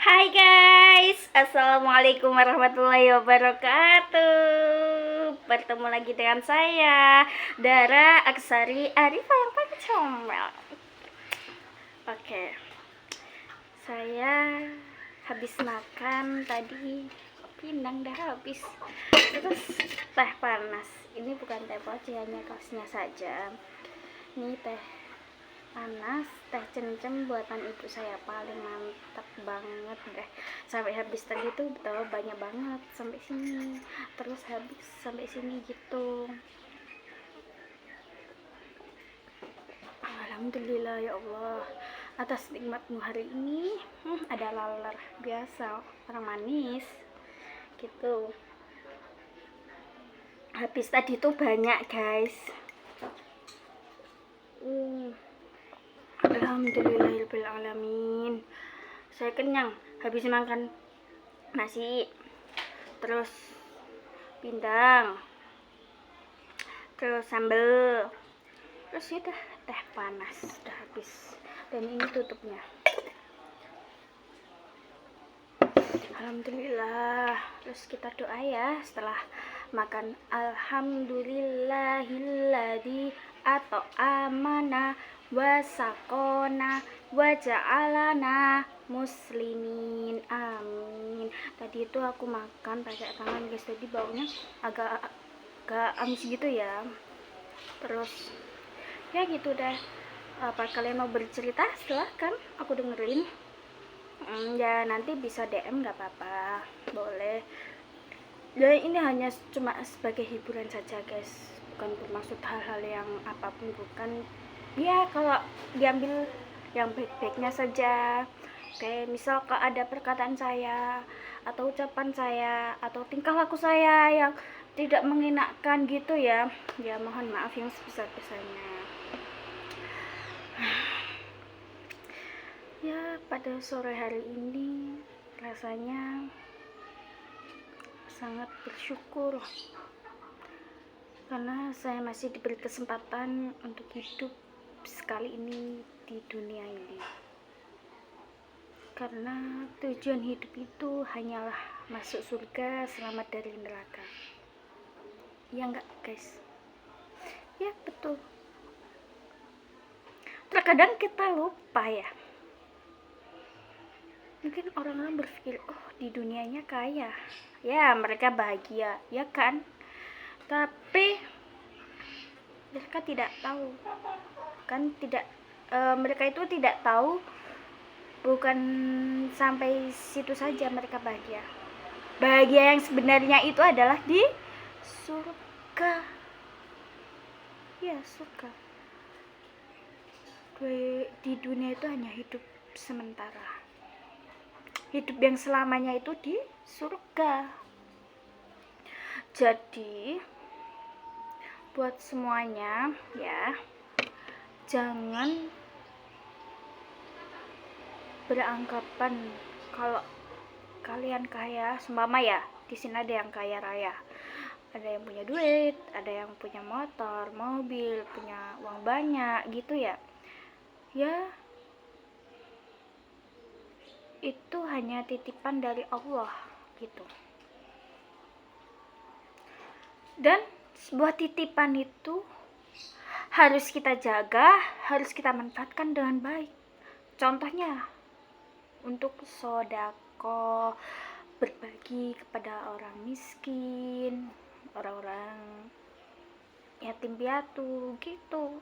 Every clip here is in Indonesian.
Hai guys, assalamualaikum warahmatullahi wabarakatuh. Bertemu lagi dengan saya, Dara Aksari Arifa yang paling comel. Oke, saya habis makan tadi, pindang dah habis. Terus teh panas. Ini bukan teh poci, hanya kaosnya saja. Ini teh panas, teh cencem buatan ibu saya, paling mantap banget deh. Sampai habis tadi tuh betul banyak banget sampai sini, terus habis sampai sini gitu. Alhamdulillah ya Allah atas nikmatmu hari ini. Ada laler biasa orang manis gitu. Habis tadi tuh banyak guys. Alhamdulillahirrahmanirrahim. Saya kenyang habis makan nasi, terus pindang, terus sambal, terus ya udah teh panas udah habis. Dan ini tutupnya. Alhamdulillah. Terus kita doa ya setelah makan. Alhamdulillahilladzi atau amana wasakona waja'alana muslimin, amin. Tadi itu aku makan pakai tangan guys, jadi baunya agak amis gitu ya. Terus ya gitu dah. Apa kalian mau bercerita? Silahkan, aku dengerin. Ya nanti bisa DM nggak apa-apa, boleh. Dan ini hanya cuma sebagai hiburan saja guys, bukan bermaksud hal-hal yang apapun, bukan. Ya kalau diambil yang baik-baiknya saja. Kayak misal kalau ada perkataan saya atau ucapan saya atau tingkah laku saya yang tidak mengenakan gitu ya, ya mohon maaf yang sebesar-besarnya. Ya pada sore hari ini rasanya sangat bersyukur karena saya masih diberi kesempatan untuk hidup sekali ini di dunia ini. Karena tujuan hidup itu hanyalah masuk surga, selamat dari neraka. Ya enggak guys? Ya betul. Terkadang kita lupa ya. Mungkin orang-orang berpikir, oh di dunianya kaya, ya mereka bahagia, ya kan? Tapi mereka tidak tahu, kan tidak, mereka itu tidak tahu, bukan sampai situ saja mereka bahagia. Bahagia yang sebenarnya itu adalah di surga. Ya surga. Di dunia itu hanya hidup sementara. Hidup yang selamanya itu di surga. Jadi buat semuanya ya, jangan beranggapan kalau kalian kaya. Seumpama ya di sini ada yang kaya raya, ada yang punya duit, ada yang punya motor, mobil, punya uang banyak gitu ya. Ya itu hanya titipan dari Allah gitu. Dan sebuah titipan itu harus kita jaga, harus kita manfaatkan dengan baik. Contohnya untuk sodako, berbagi kepada orang miskin, orang-orang yatim piatu gitu.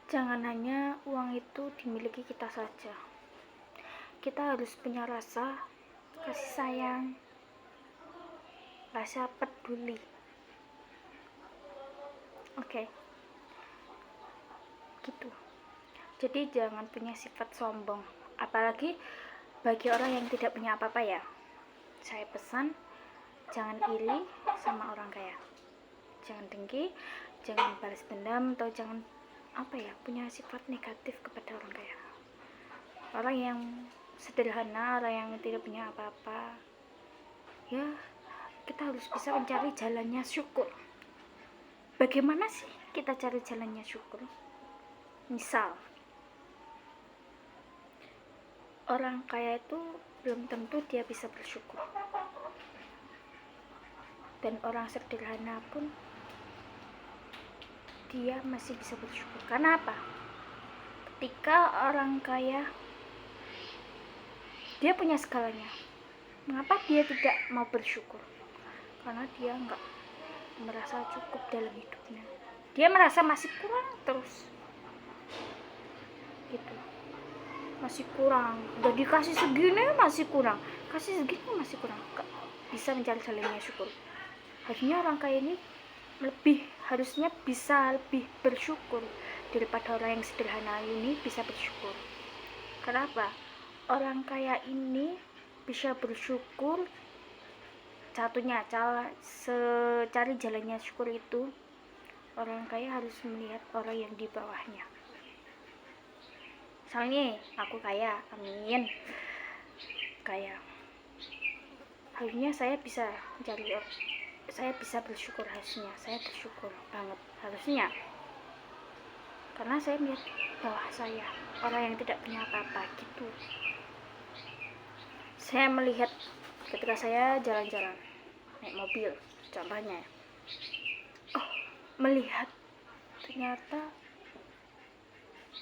Jangan hanya uang itu dimiliki kita saja. Kita harus punya rasa kasih sayang, rasa peduli. Oke. Gitu. Jadi jangan punya sifat sombong, apalagi bagi orang yang tidak punya apa-apa ya. Saya pesan, jangan iri sama orang kaya, jangan dengki, jangan balas dendam, atau jangan punya sifat negatif kepada orang kaya. Orang yang sederhana, orang yang tidak punya apa-apa, ya kita harus bisa mencari jalannya syukur. Bagaimana sih kita cari jalannya syukur? Misal orang kaya itu belum tentu dia bisa bersyukur, dan orang sederhana pun dia masih bisa bersyukur. Karena apa? Ketika orang kaya dia punya segalanya, mengapa dia tidak mau bersyukur? Karena dia nggak merasa cukup dalam hidupnya, dia merasa masih kurang terus gitu, masih kurang, udah dikasih segini masih kurang, kasih segini masih kurang, nggak bisa mencari jalannya syukur. Harusnya orang kaya ini harusnya bisa lebih bersyukur daripada orang yang sederhana ini bisa bersyukur. Kenapa? Orang kaya ini bisa bersyukur, satunya cari jalannya syukur itu orang kaya harus melihat orang yang di bawahnya. Misalnya aku kaya, amin, kaya, harusnya saya bisa bersyukur, harusnya saya bersyukur banget, harusnya, karena saya melihat bawah saya orang yang tidak punya apa-apa gitu. Saya melihat ketika saya jalan-jalan naik mobil contohnya, melihat ternyata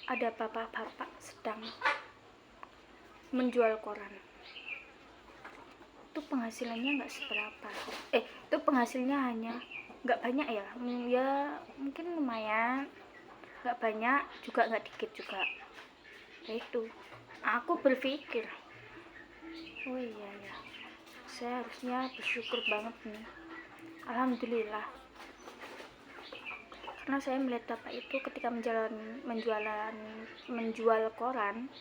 ada bapak-bapak sedang menjual koran. Itu penghasilannya nggak seberapa, itu penghasilnya hanya nggak banyak ya mungkin lumayan, nggak banyak juga nggak dikit juga. Itu aku berpikir, oh iya ya, saya harusnya bersyukur banget nih, alhamdulillah, karena saya melihat bapak itu ketika menjual koran.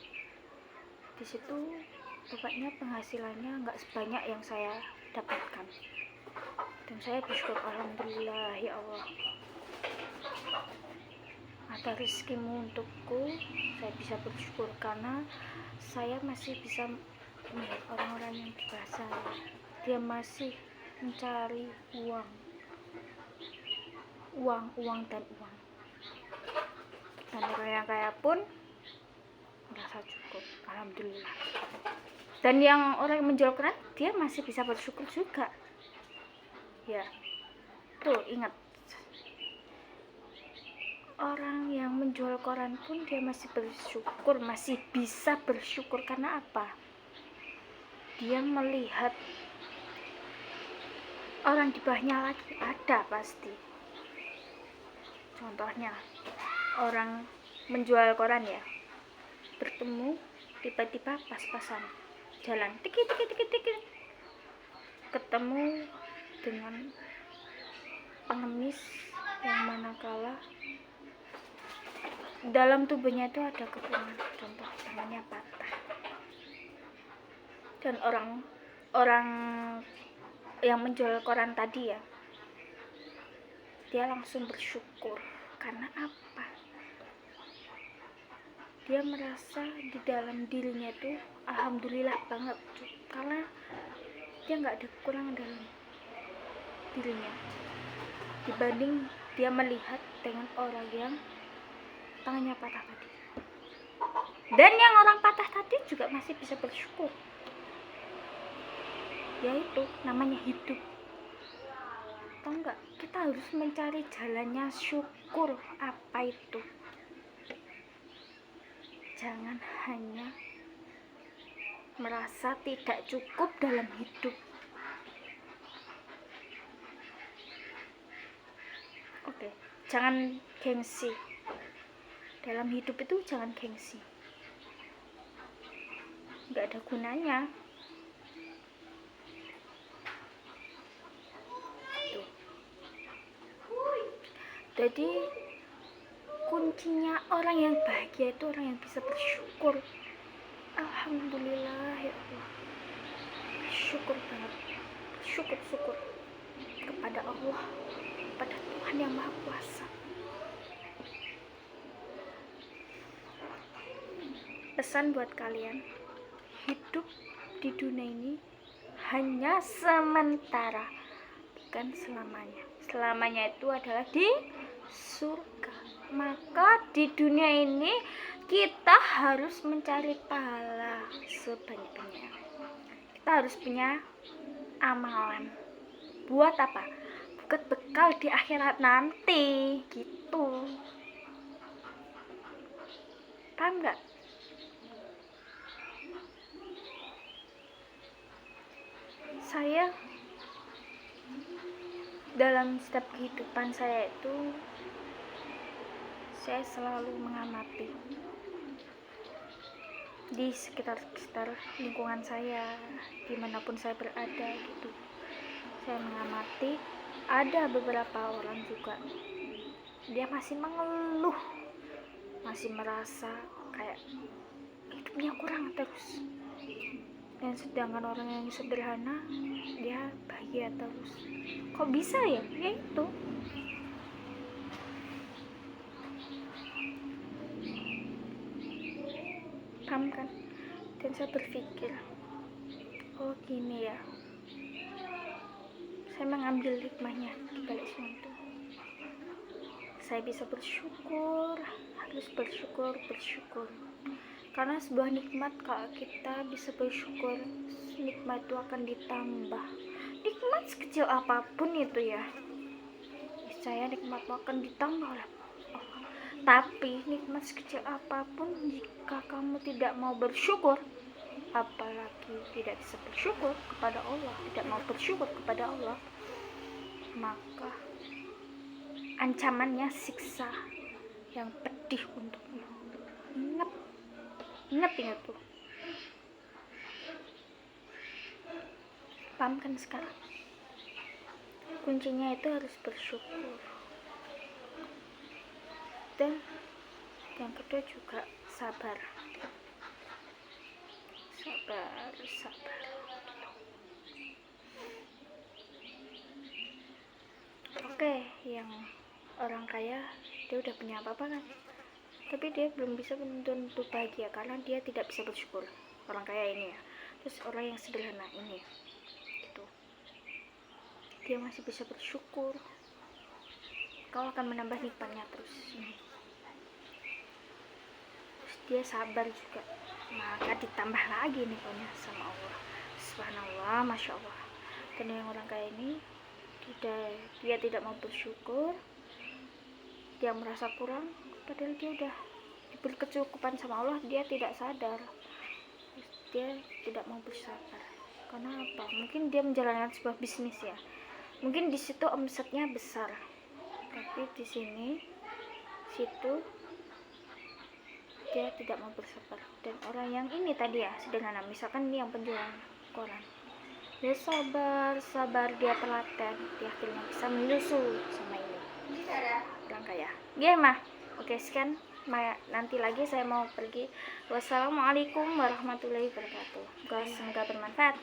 Di situ bapaknya penghasilannya nggak sebanyak yang saya dapatkan, dan saya bersyukur, alhamdulillah ya Allah, ada rezekimu untukku. Saya bisa bersyukur karena saya masih bisa melihat orang-orang yang di bawah saya, dia masih mencari uang dan uang, dan orang yang kaya pun merasa cukup, alhamdulillah. Dan yang orang yang menjual koran dia masih bisa bersyukur juga ya. Tuh ingat, orang yang menjual koran pun dia masih bersyukur, masih bisa bersyukur. Karena apa? Dia melihat orang di bawahnya lagi ada pasti. Contohnya orang menjual koran ya, bertemu tiba-tiba pas-pasan jalan tiki ketemu dengan pengemis yang manakala dalam tubuhnya itu ada kekurangan, contoh tangannya patah, dan orang yang menjual koran tadi ya, dia langsung bersyukur. Karena apa? Dia merasa di dalam dirinya itu alhamdulillah banget, karena dia nggak ada kekurangan dalam dirinya dibanding dia melihat dengan orang yang tangannya patah tadi. Dan yang orang patah tadi juga masih bisa bersyukur, yaitu namanya hidup. Tahu nggak, kita harus mencari jalannya syukur. Apa itu? Jangan hanya merasa tidak cukup dalam hidup. Oke, jangan gengsi dalam hidup itu, jangan gengsi, nggak ada gunanya. Tuh. Jadi kuncinya orang yang bahagia itu orang yang bisa bersyukur. Alhamdulillah ya Allah, syukur banget, syukur kepada Allah, kepada Tuhan yang Maha Kuasa. Pesan buat kalian, hidup di dunia ini hanya sementara, bukan selamanya. Selamanya itu adalah di surga. Maka di dunia ini kita harus mencari pahala sebanyak-banyaknya. Kita harus punya amalan. Buat apa? Buat bekal di akhirat nanti gitu. Paham nggak? Saya dalam setiap kehidupan saya itu, saya selalu mengamati di sekitar lingkungan saya, dimanapun saya berada gitu. Saya mengamati ada beberapa orang juga, dia masih mengeluh, masih merasa kayak hidupnya kurang terus. Dan sedangkan orang yang sederhana, dia bahagia terus. Kok bisa ya? Ya itu. Paham kan? Dan saya berpikir, oh gini ya, saya mengambil hikmahnya di balik semua itu. Saya bisa bersyukur, harus bersyukur. Karena sebuah nikmat, kalau kita bisa bersyukur, nikmat itu akan ditambah. Nikmat sekecil apapun itu ya, saya nikmat akan ditambah oleh Allah. Tapi nikmat sekecil apapun, jika kamu tidak mau bersyukur, apalagi tidak bisa bersyukur kepada Allah, tidak mau bersyukur kepada Allah, maka ancamannya siksa yang pedih untukmu. Ingat tuh. Paham kan sekarang? Kuncinya itu harus bersyukur. Dan yang kedua juga sabar. Oke, yang orang kaya, dia udah punya apa-apa kan, tapi dia belum bisa menuntut untuk bahagia karena dia tidak bisa bersyukur. Orang kaya ini ya. Terus orang yang sederhana ini gitu, dia masih bisa bersyukur, kau akan menambah nikmatnya terus. Terus dia sabar juga, maka ditambah lagi nikmatnya sama Allah. Subhanallah, Masya Allah. Dan yang orang kaya ini, dia tidak mau bersyukur, dia merasa kurang, padahal dia udah diberi kecukupan sama Allah, dia tidak sadar, dia tidak mau bersabar. Karena apa? Mungkin dia menjalankan sebuah bisnis ya, mungkin di situ omsetnya besar, tapi di situ dia tidak mau bersabar. Dan orang yang ini tadi ya, sederhana, misalkan ini yang penjual koran, dia sabar, dia telaten, dia akhirnya bisa menyusul sama ini orang kaya. Mah, oke, sekian. Nanti lagi saya mau pergi. Wassalamualaikum warahmatullahi wabarakatuh. Semoga bermanfaat.